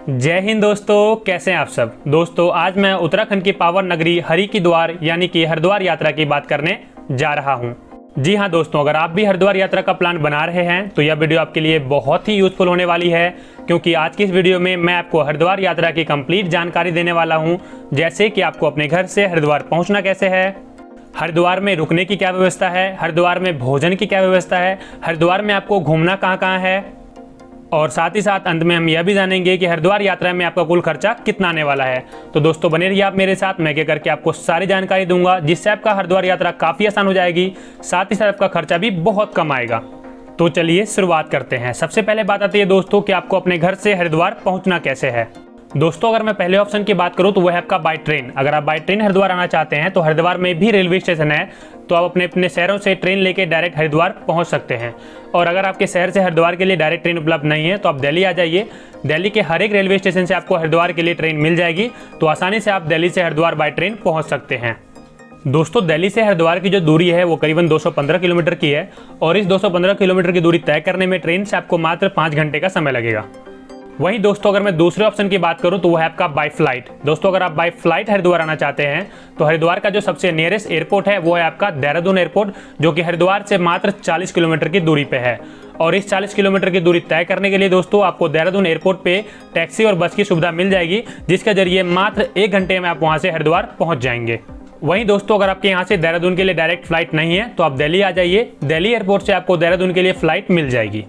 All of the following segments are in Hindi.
जय हिंद दोस्तों, कैसे हैं आप सब। दोस्तों आज मैं उत्तराखंड की पावन नगरी हरि की द्वार यानी कि हरिद्वार यात्रा की बात करने जा रहा हूं। जी हां दोस्तों, अगर आप भी हरिद्वार यात्रा का प्लान बना रहे हैं तो यह वीडियो आपके लिए बहुत ही यूजफुल होने वाली है, क्योंकि आज की इस वीडियो में मैं आपको हरिद्वार यात्रा की कंप्लीट जानकारी देने वाला हूँ। जैसे कि आपको अपने घर से हरिद्वार पहुँचना कैसे है, हरिद्वार में रुकने की क्या व्यवस्था है, हरिद्वार में भोजन की क्या व्यवस्था है, हरिद्वार में आपको घूमना कहाँ कहाँ है, और साथ ही साथ अंत में हम यह भी जानेंगे कि हरिद्वार यात्रा में आपका कुल खर्चा कितना आने वाला है। तो दोस्तों बने रहिए आप मेरे साथ, मैं एक करके आपको सारी जानकारी दूंगा, जिससे आपका हरिद्वार यात्रा काफ़ी आसान हो जाएगी, साथ ही साथ आपका खर्चा भी बहुत कम आएगा। तो चलिए शुरुआत करते हैं। सबसे पहले बात आती है दोस्तों कि आपको अपने घर से हरिद्वार पहुंचना कैसे है। दोस्तों अगर मैं पहले ऑप्शन की बात करूं तो वह है आपका बाय ट्रेन। अगर आप बाय ट्रेन हरिद्वार आना चाहते हैं तो हरिद्वार में भी रेलवे स्टेशन है, तो आप अपने अपने शहरों से ट्रेन लेके डायरेक्ट हरिद्वार पहुंच सकते हैं। और अगर आपके शहर से हरिद्वार के लिए डायरेक्ट ट्रेन उपलब्ध नहीं है तो आप दिल्ली आ जाइए। दिल्ली के हर एक रेलवे स्टेशन से आपको हरिद्वार के लिए ट्रेन मिल जाएगी, तो आसानी से आप दिल्ली से हरिद्वार बाय ट्रेन पहुँच सकते हैं। दोस्तों दिल्ली से हरिद्वार की जो दूरी है वो करीबन 215 किलोमीटर की है, और इस 215 किलोमीटर की दूरी तय करने में ट्रेन से आपको मात्र 5 घंटे का समय लगेगा। वहीं दोस्तों अगर मैं दूसरे ऑप्शन की बात करूं तो वो है आपका बाय फ्लाइट। दोस्तों अगर आप बाय फ्लाइट हरिद्वार आना चाहते हैं तो हरिद्वार का जो सबसे नियरेस्ट एयरपोर्ट है वो है आपका देहरादून एयरपोर्ट, जो कि हरिद्वार से मात्र 40 किलोमीटर की दूरी पे है। और इस 40 किलोमीटर की दूरी तय करने के लिए दोस्तों आपको देहरादून एयरपोर्ट पे टैक्सी और बस की सुविधा मिल जाएगी, जिसके जरिए मात्र 1 घंटे में आप वहाँ से हरिद्वार पहुँच जाएंगे। वहीं दोस्तों अगर आपके यहाँ से देहरादून के लिए डायरेक्ट फ्लाइट नहीं है तो आप दिल्ली आ जाइए। दिल्ली एयरपोर्ट से आपको देहरादून के लिए फ्लाइट मिल जाएगी।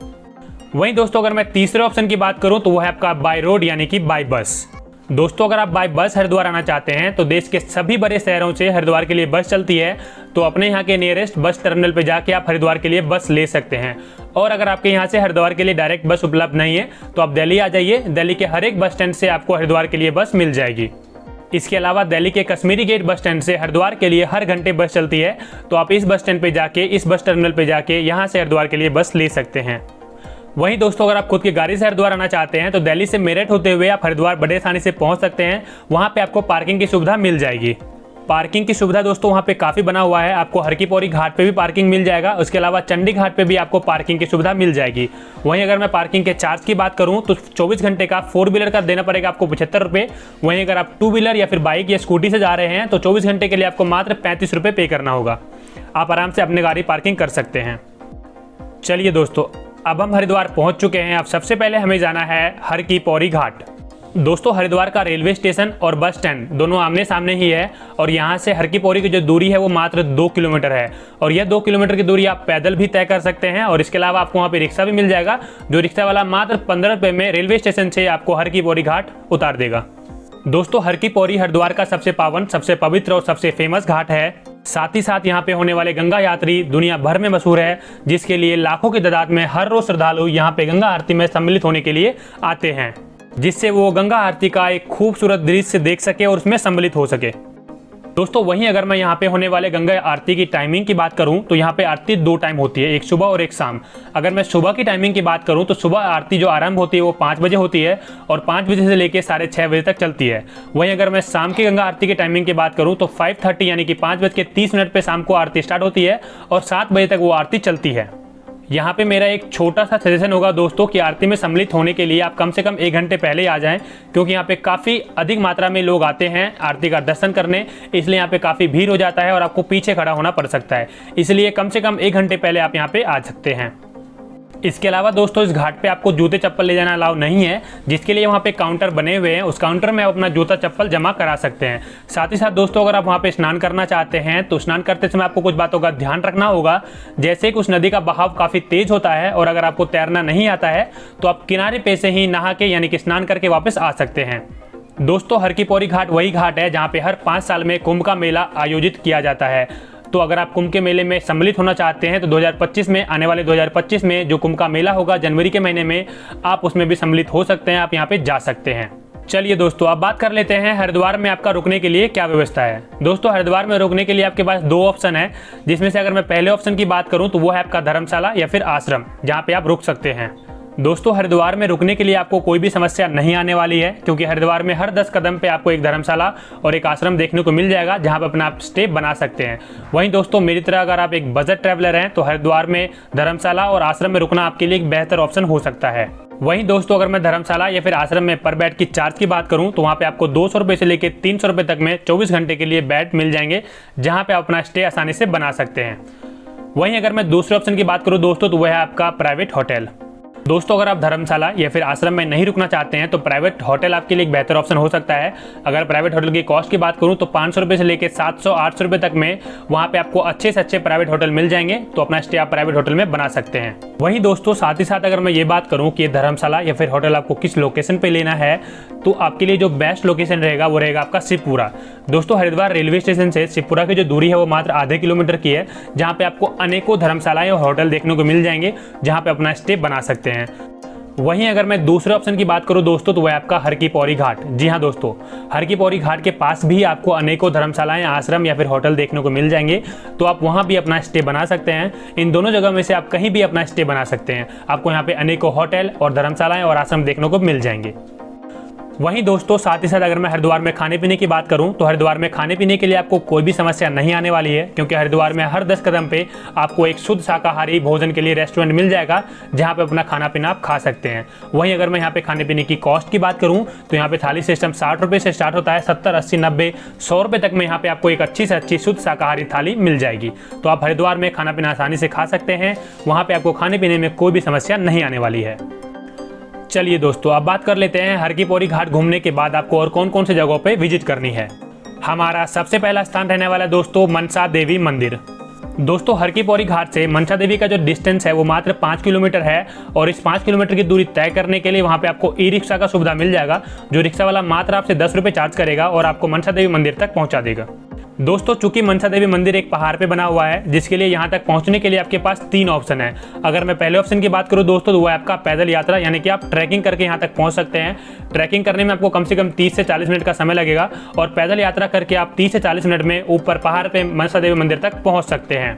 वहीं दोस्तों अगर मैं तीसरे ऑप्शन की बात करूं तो वो है आपका बाय रोड यानी कि बाय बस। दोस्तों अगर आप बाय बस हरिद्वार आना चाहते हैं तो देश के सभी बड़े शहरों से हरिद्वार के लिए बस चलती है, तो अपने यहाँ के नियरेस्ट बस टर्मिनल पे जाके आप हरिद्वार के लिए बस ले सकते हैं। और अगर आपके यहाँ से हरिद्वार के लिए डायरेक्ट बस उपलब्ध नहीं है तो आप दिल्ली आ जाइए। दिल्ली के हर एक बस स्टैंड से आपको हरिद्वार के लिए बस मिल जाएगी। इसके अलावा दिल्ली के कश्मीरी गेट बस स्टैंड से हरिद्वार के लिए हर घंटे बस चलती है, तो आप इस बस स्टैंड पे जाके इस बस टर्मिनल पे जाके यहाँ से हरिद्वार के लिए बस ले सकते हैं। वहीं दोस्तों अगर आप खुद की गाड़ी से हरिद्वार आना चाहते हैं तो दिल्ली से मेरठ होते हुए आप हरिद्वार बड़े आसानी से पहुंच सकते हैं। वहां पे आपको पार्किंग की सुविधा मिल जाएगी। पार्किंग की सुविधा दोस्तों वहां पे काफ़ी बना हुआ है। आपको हर की पौड़ी घाट पे भी पार्किंग मिल जाएगा, उसके अलावा चंडी घाट पे भी आपको पार्किंग की सुविधा मिल जाएगी। वहीं अगर मैं पार्किंग के चार्ज की बात करूं तो 24 घंटे का 4 व्हीलर का देना पड़ेगा आपको 75 रुपये। वहीं अगर आप 2 व्हीलर या फिर बाइक या स्कूटी से जा रहे हैं तो 24 घंटे के लिए आपको मात्र 35 रुपये पे करना होगा। आप आराम से अपनी गाड़ी पार्किंग कर सकते हैं। चलिए दोस्तों अब हम हरिद्वार पहुंच चुके हैं। अब सबसे पहले हमें जाना है हर की पौड़ी घाट। दोस्तों हरिद्वार का रेलवे स्टेशन और बस स्टैंड दोनों आमने सामने ही है, और यहाँ से हर की पौड़ी की जो दूरी है वो मात्र 2 किलोमीटर है। और यह 2 किलोमीटर की दूरी आप पैदल भी तय कर सकते हैं, और इसके अलावा आपको वहाँ पे रिक्शा भी मिल जाएगा, जो रिक्शा वाला मात्र 15 रुपये में रेलवे स्टेशन से आपको हर की पौड़ी घाट उतार देगा। दोस्तों हर की पौड़ी हरिद्वार का सबसे पावन, सबसे पवित्र और सबसे फेमस घाट है। साथ ही साथ यहाँ पे होने वाले गंगा यात्री दुनिया भर में मशहूर है, जिसके लिए लाखों की तादाद में हर रोज श्रद्धालु यहाँ पे गंगा आरती में सम्मिलित होने के लिए आते हैं, जिससे वो गंगा आरती का एक खूबसूरत दृश्य देख सके और उसमें सम्मिलित हो सके। दोस्तों वहीं अगर मैं यहाँ पे होने वाले गंगा आरती की टाइमिंग की बात करूँ तो यहाँ पे आरती 2 टाइम होती है, एक सुबह और एक शाम। अगर मैं सुबह की टाइमिंग की बात करूँ तो सुबह आरती जो आरंभ होती है वो 5 बजे होती है, और 5 बजे से लेकर 6:30 बजे तक चलती है। वहीं अगर मैं शाम की गंगा आरती की टाइमिंग की बात करूँ तो 5:30 यानी कि 5:30 पे शाम को आरती स्टार्ट होती है, और 7 बजे तक वो आरती चलती है। यहाँ पे मेरा एक छोटा सा सजेशन होगा दोस्तों कि आरती में सम्मिलित होने के लिए आप कम से कम 1 घंटे पहले ही आ जाएं, क्योंकि यहाँ पे काफ़ी अधिक मात्रा में लोग आते हैं आरती का दर्शन करने, इसलिए यहाँ पे काफ़ी भीड़ हो जाता है और आपको पीछे खड़ा होना पड़ सकता है। इसलिए कम से कम 1 घंटे पहले आप यहाँ पे आ सकते हैं। इसके अलावा दोस्तों इस घाट पे आपको जूते चप्पल ले जाना अलाउ नहीं है, जिसके लिए वहाँ पे काउंटर बने हुए हैं, उस काउंटर में आप अपना जूता चप्पल जमा करा सकते हैं। साथ ही साथ दोस्तों अगर आप वहाँ पे स्नान करना चाहते हैं तो स्नान करते समय आपको कुछ बातों का ध्यान रखना होगा, जैसे कि उस नदी का बहाव काफ़ी तेज होता है, और अगर आपको तैरना नहीं आता है तो आप किनारे पे से ही नहा के यानी कि स्नान करके वापस आ सकते हैं। दोस्तों हर की पौड़ी घाट वही घाट है जहाँ पे हर 5 साल में कुंभ का मेला आयोजित किया जाता है। तो अगर आप कुंभ के मेले में सम्मिलित होना चाहते हैं तो 2025 में आने वाले 2025 में जो कुंभ का मेला होगा जनवरी के महीने में, आप उसमें भी सम्मिलित हो सकते हैं, आप यहाँ पे जा सकते हैं। चलिए दोस्तों अब बात कर लेते हैं हरिद्वार में आपका रुकने के लिए क्या व्यवस्था है। दोस्तों हरिद्वार में रुकने के लिए आपके पास 2 ऑप्शन है, जिसमें से अगर मैं पहले ऑप्शन की बात करूँ तो वो है आपका धर्मशाला या फिर आश्रम, जहाँ पे आप रुक सकते हैं। दोस्तों हरिद्वार में रुकने के लिए आपको कोई भी समस्या नहीं आने वाली है, क्योंकि हरिद्वार में हर 10 कदम पे आपको एक धर्मशाला और एक आश्रम देखने को मिल जाएगा, जहां पे अपना आप स्टे बना सकते हैं। वहीं दोस्तों मेरी तरह अगर आप एक बजट ट्रैवलर हैं तो हरिद्वार में धर्मशाला और आश्रम में रुकना आपके लिए एक बेहतर ऑप्शन हो सकता है। वहीं दोस्तों अगर मैं धर्मशाला या फिर आश्रम में पर बेड की चार्ज की बात करूं तो वहां पे आपको 200 रुपये से लेकर 300 रुपये तक में 24 घंटे के लिए बेड मिल जाएंगे, जहां पे आप अपना स्टे आसानी से बना सकते हैं। वहीं अगर मैं दूसरे ऑप्शन की बात करूं दोस्तों तो वह है आपका प्राइवेट होटल। दोस्तों अगर आप धर्मशाला या फिर आश्रम में नहीं रुकना चाहते हैं तो प्राइवेट होटल आपके लिए एक बेहतर ऑप्शन हो सकता है। अगर प्राइवेट होटल की कॉस्ट की बात करूं तो 500 रुपये से लेकर 700-800 रुपये तक में वहां पे आपको अच्छे से अच्छे प्राइवेट होटल मिल जाएंगे, तो अपना स्टे आप प्राइवेट होटल में बना सकते हैं। वहीं दोस्तों साथ ही साथ अगर मैं ये बात करूं कि ये धर्मशाला या फिर होटल आपको किस लोकेशन पे लेना है, तो आपके लिए जो बेस्ट लोकेशन रहेगा वो रहेगा आपका शिवपुरा। दोस्तों हरिद्वार रेलवे स्टेशन से शिवपुरा की जो दूरी है वो मात्र आधे किलोमीटर की है, जहाँ पे आपको अनेकों धर्मशालाएं और होटल देखने को मिल जाएंगे, जहाँ पे अपना स्टे बना सकते हैं। वहीं अगर मैं दूसरे ऑप्शन की बात करूं दोस्तों तो वह है आपका हर की पौड़ी घाट। जी हाँ दोस्तों, हर की पौड़ी घाट के पास भी आपको अनेकों धर्मशालाएं, आश्रम या फिर होटल देखने को मिल जाएंगे, तो आप वहां भी अपना स्टे बना सकते हैं। इन दोनों जगह में से आप कहीं भी अपना स्टे बना सकते हैं, आपको यहाँ पे अनेकों होटल और धर्मशालाएं और आश्रम देखने को मिल जाएंगे। वहीं दोस्तों साथ ही साथ अगर मैं हरिद्वार में खाने पीने की बात करूं तो हरिद्वार में खाने पीने के लिए आपको कोई भी समस्या नहीं आने वाली है, क्योंकि हरिद्वार में हर 10 कदम पे आपको एक शुद्ध शाकाहारी भोजन के लिए रेस्टोरेंट मिल जाएगा, जहां पे अपना खाना पीना आप खा सकते हैं। वहीं अगर मैं यहाँ पे खाने पीने की कॉस्ट की बात करूं तो यहाँ पे थाली सिस्टम 60 रुपये से स्टार्ट होता है, 70, 80, 90, 100 रुपये तक में यहाँ पे आपको एक अच्छी से अच्छी शुद्ध शाकाहारी थाली मिल जाएगी। तो आप हरिद्वार में खाना पीना आसानी से खा सकते हैं, वहाँ पे आपको खाने पीने में कोई भी समस्या नहीं आने वाली है। चलिए दोस्तों अब बात कर लेते हैं हर की पौड़ी घाट घूमने के बाद आपको और कौन कौन से जगहों पे विजिट करनी है। हमारा सबसे पहला स्थान रहने वाला है दोस्तों मनसा देवी मंदिर। दोस्तों हर की पौड़ी घाट से मनसा देवी का जो डिस्टेंस है वो मात्र 5 किलोमीटर है, और इस 5 किलोमीटर की दूरी तय करने के लिए वहाँ पे आपको ई रिक्शा का सुविधा मिल जाएगा, जो रिक्शा वाला मात्र आपसे 10 रुपये चार्ज करेगा और आपको मनसा देवी मंदिर तक पहुँचा देगा। दोस्तों चूंकि मनसा देवी मंदिर एक पहाड़ पे बना हुआ है, जिसके लिए यहाँ तक पहुँचने के लिए आपके पास 3 ऑप्शन है। अगर मैं पहले ऑप्शन की बात करूँ दोस्तों तो वो है आपका पैदल यात्रा, यानी कि आप ट्रैकिंग करके यहाँ तक पहुँच सकते हैं। ट्रैकिंग करने में आपको कम से कम 30 से 40 मिनट का समय लगेगा, और पैदल यात्रा करके आप 30 से 40 मिनट में ऊपर पहाड़ पे मनसा देवी मंदिर तक पहुँच सकते हैं।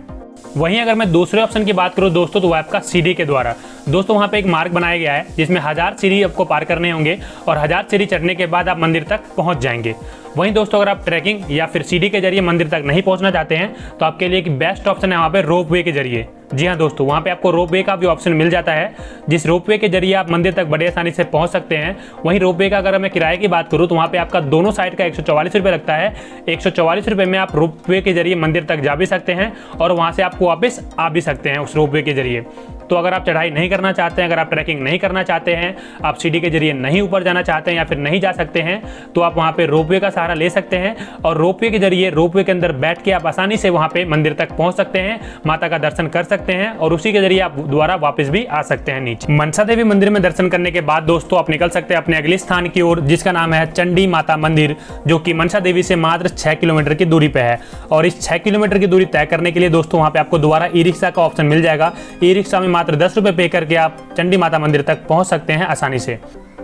वहीं अगर मैं दूसरे ऑप्शन की बात करूं दोस्तों तो वो आपका सीढ़ी के द्वारा। दोस्तों वहां पे एक मार्ग बनाया गया है जिसमें 1000 सीढ़ी आपको पार करने होंगे, और 1000 सीढ़ी चढ़ने के बाद आप मंदिर तक पहुंच जाएंगे। वहीं दोस्तों अगर आप ट्रैकिंग या फिर सीढ़ी के जरिए मंदिर तक नहीं पहुंचना चाहते हैं तो आपके लिए एक बेस्ट ऑप्शन है वहाँ पे रोप वे के जरिए। जी हाँ दोस्तों, वहाँ पे आपको रोप वे का भी ऑप्शन मिल जाता है, जिस रोप वे के जरिए आप मंदिर तक बड़े आसानी से पहुँच सकते हैं। वहीं रोप वे का अगर मैं किराए की बात करूँ तो वहाँ पे आपका दोनों साइड का 144 रुपये लगता है। 144 रुपये में आप रोप वे के जरिए मंदिर तक जा भी सकते हैं, और वहाँ से आपको वापस आ भी सकते हैं उस रोप वे के जरिए। तो अगर आप चढ़ाई नहीं करना चाहते हैं, अगर आप ट्रैकिंग नहीं करना चाहते हैं, आप सीढ़ी के जरिए नहीं ऊपर जाना चाहते हैं या फिर नहीं जा सकते हैं, तो आप वहाँ पे रोपवे का सहारा ले सकते हैं, और रोपवे के जरिए रोपवे के अंदर बैठ के आप आसानी से वहाँ पे मंदिर तक पहुँच सकते हैं, माता का दर्शन कर सकते हैं, और उसी के जरिए आप दोबारा वापस भी आ सकते हैं नीचे। मनसा देवी मंदिर में दर्शन करने के बाद दोस्तों आप निकल सकते हैं अपने अगले स्थान की ओर, जिसका नाम है चंडी माता मंदिर, जो कि मनसा देवी से मात्र 6 किलोमीटर की दूरी पे है। और इस 6 किलोमीटर की दूरी तय करने के लिए दोस्तों वहाँ पे आपको दोबारा ई रिक्शा का ऑप्शन मिल जाएगा। ई रिक्शा में मात्र 10 रुपये पे करके आप चंडी माता मंदिर तक पहुंच सकते हैं आसानी से।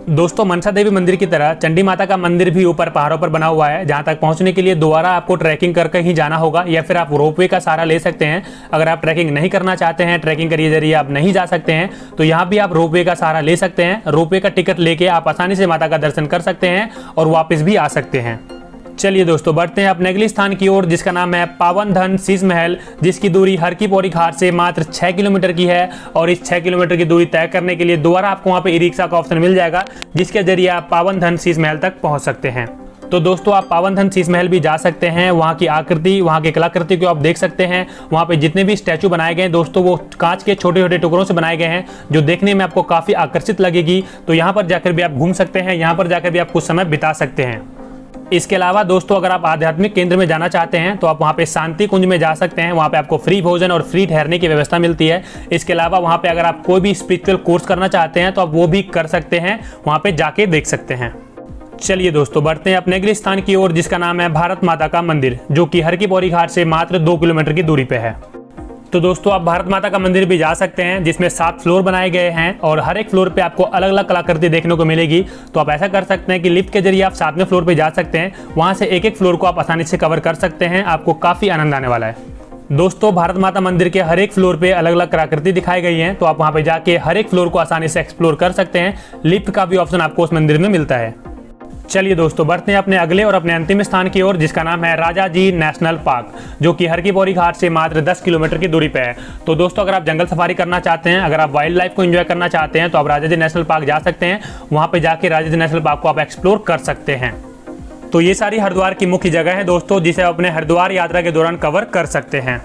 दोस्तों मनसा देवी मंदिर की तरह चंडी माता का मंदिर भी ऊपर पहाड़ों पर बना हुआ है, जहां तक पहुंचने के लिए दोबारा आपको ट्रैकिंग करके ही जाना होगा, या फिर आप रोपवे का सहारा ले सकते हैं। अगर आप ट्रैकिंग नहीं करना चाहते हैं, ट्रैकिंग के जरिए आप नहीं जा सकते हैं, तो यहाँ भी आप रोपवे का सहारा ले सकते हैं। रोपवे का टिकट लेके आप आसानी से माता का दर्शन कर सकते हैं और वापस भी आ सकते हैं। चलिए दोस्तों बढ़ते हैं अपने अगले स्थान की ओर, जिसका नाम है पावन धन शीश महल, जिसकी दूरी हर की पौड़ी घाट से मात्र 6 किलोमीटर की है। और इस 6 किलोमीटर की दूरी तय करने के लिए दोबारा आपको वहां पे ई रिक्शा का ऑप्शन मिल जाएगा, जिसके जरिए आप पावन धन शीश महल तक पहुंच सकते हैं। तो दोस्तों आप पावन धन शीश महल भी जा सकते हैं। वहाँ की आकृति, वहाँ की कलाकृति को आप देख सकते हैं। वहाँ पे जितने भी स्टैचू बनाए गए हैं दोस्तों वो कांच के छोटे छोटे टुकड़ों से बनाए गए हैं, जो देखने में आपको काफी आकर्षित लगेगी। तो यहाँ पर जाकर भी आप घूम सकते हैं, यहाँ पर जाकर भी आप कुछ समय बिता सकते हैं। इसके अलावा दोस्तों अगर आप आध्यात्मिक केंद्र में जाना चाहते हैं तो आप वहाँ पे शांति कुंज में जा सकते हैं। वहाँ पे आपको फ्री भोजन और फ्री ठहरने की व्यवस्था मिलती है। इसके अलावा वहाँ पे अगर आप कोई भी स्पिरिचुअल कोर्स करना चाहते हैं तो आप वो भी कर सकते हैं, वहाँ पे जाके देख सकते हैं। चलिए दोस्तों बढ़ते हैं अपने अगले स्थान की ओर, जिसका नाम है भारत माता का मंदिर, जो कि हर की पौड़ी घाट से मात्र 2 किलोमीटर की दूरी पे है। तो दोस्तों आप भारत माता का मंदिर भी जा सकते हैं, जिसमें 7 फ्लोर बनाए गए हैं और हर एक फ्लोर पे आपको अलग अलग कलाकृति देखने को मिलेगी। तो आप ऐसा कर सकते हैं कि लिफ्ट के जरिए आप 7वें फ्लोर पे जा सकते हैं, वहां से एक एक फ्लोर को आप आसानी से कवर कर सकते हैं। आपको काफी आनंद आने वाला है। दोस्तों भारत माता मंदिर के हर एक फ्लोर पे अलग अलग कलाकृति दिखाई गई हैं, तो आप वहां पे जाके हर एक फ्लोर को आसानी से एक्सप्लोर कर सकते हैं। लिफ्ट का भी ऑप्शन आपको उस मंदिर में मिलता है। चलिए दोस्तों, बढ़ते हैं अपने अगले और अपने अंतिम स्थान की ओर, जिसका नाम है राजाजी नेशनल पार्क, जो कि हर की पौड़ी घाट से मात्र 10 किलोमीटर की दूरी पे है। तो दोस्तों, अगर आप जंगल सफारी करना चाहते हैं, अगर आप वाइल्ड लाइफ को एंजॉय करना चाहते हैं, तो आप राजाजी नेशनल पार्क जा सकते हैं। वहाँ पे जाके राजाजी नेशनल पार्क को आप एक्सप्लोर कर सकते हैं। तो ये सारी हरिद्वार की मुख्य जगह है दोस्तों, जिसे आप अपने हरिद्वार यात्रा के दौरान कवर कर सकते हैं।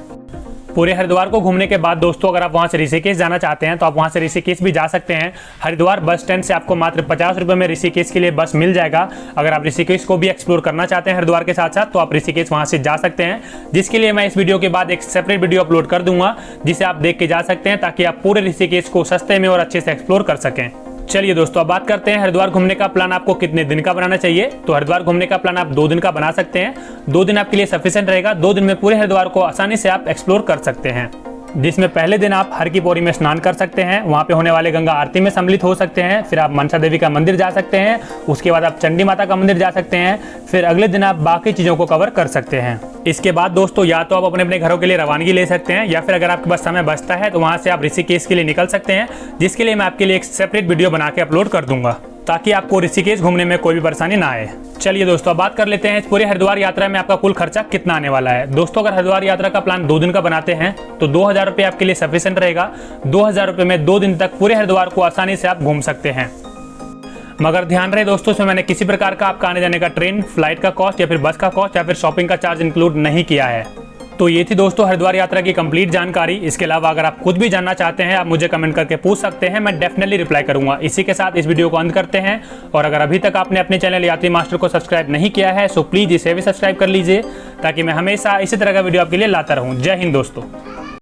पूरे हरिद्वार को घूमने के बाद दोस्तों, अगर आप वहाँ से ऋषिकेश जाना चाहते हैं, तो आप वहाँ से ऋषिकेश भी जा सकते हैं। हरिद्वार बस स्टैंड से आपको मात्र 50 रुपये में ऋषिकेश के लिए बस मिल जाएगा। अगर आप ऋषिकेश को भी एक्सप्लोर करना चाहते हैं हरिद्वार के साथ साथ, तो आप ऋषिकेश वहाँ से जा सकते हैं, जिसके लिए मैं इस वीडियो के बाद एक सेपरेट वीडियो अपलोड कर दूंगा, जिसे आप देख के जा सकते हैं, ताकि आप पूरे ऋषिकेश को सस्ते में और अच्छे से एक्सप्लोर कर सकें। चलिए दोस्तों, अब बात करते हैं हरिद्वार घूमने का प्लान आपको कितने दिन का बनाना चाहिए। तो हरिद्वार घूमने का प्लान आप 2 दिन का बना सकते हैं। 2 दिन आपके लिए सफिशिएंट रहेगा। 2 दिन में पूरे हरिद्वार को आसानी से आप एक्सप्लोर कर सकते हैं, जिसमें पहले दिन आप हर की पौड़ी में स्नान कर सकते हैं, वहाँ पे होने वाले गंगा आरती में सम्मिलित हो सकते हैं। फिर आप मनसा देवी का मंदिर जा सकते हैं, उसके बाद आप चंडी माता का मंदिर जा सकते हैं। फिर अगले दिन आप बाकी चीज़ों को कवर कर सकते हैं। इसके बाद दोस्तों, या तो आप अपने अपने घरों के लिए रवानगी ले सकते हैं, या फिर अगर आपके पास समय बचता है तो वहाँ से आप ऋषिकेश के लिए निकल सकते हैं, जिसके लिए मैं आपके लिए एक सेपरेट वीडियो बना के अपलोड कर दूंगा, ताकि आपको ऋषिकेश घूमने में कोई भी परेशानी ना आए। चलिए दोस्तों, अब बात कर लेते हैं इस पूरे हरिद्वार यात्रा में आपका कुल खर्चा कितना आने वाला है। दोस्तों, अगर हरिद्वार यात्रा का प्लान 2 दिन का बनाते हैं, तो 2000 रुपये आपके लिए सफिशिएंट रहेगा। 2000 रुपये में 2 दिन तक पूरे हरिद्वार को आसानी से आप घूम सकते हैं। मगर ध्यान रहे दोस्तों, इसमें मैंने किसी प्रकार का आपका आने जाने का ट्रेन, फ्लाइट का कॉस्ट या फिर बस का कॉस्ट या फिर शॉपिंग का चार्ज इंक्लूड नहीं किया है। तो ये थी दोस्तों हरिद्वार यात्रा की कंप्लीट जानकारी। इसके अलावा अगर आप कुछ भी जानना चाहते हैं, आप मुझे कमेंट करके पूछ सकते हैं, मैं डेफिनेटली रिप्लाई करूंगा। इसी के साथ इस वीडियो को अंत करते हैं। और अगर अभी तक आपने अपने चैनल यात्री मास्टर को सब्सक्राइब नहीं किया है, सो प्लीज इसे भी सब्सक्राइब कर लीजिए, ताकि मैं हमेशा इसी तरह का वीडियो आपके लिए लाता रहूं। जय हिंद दोस्तों।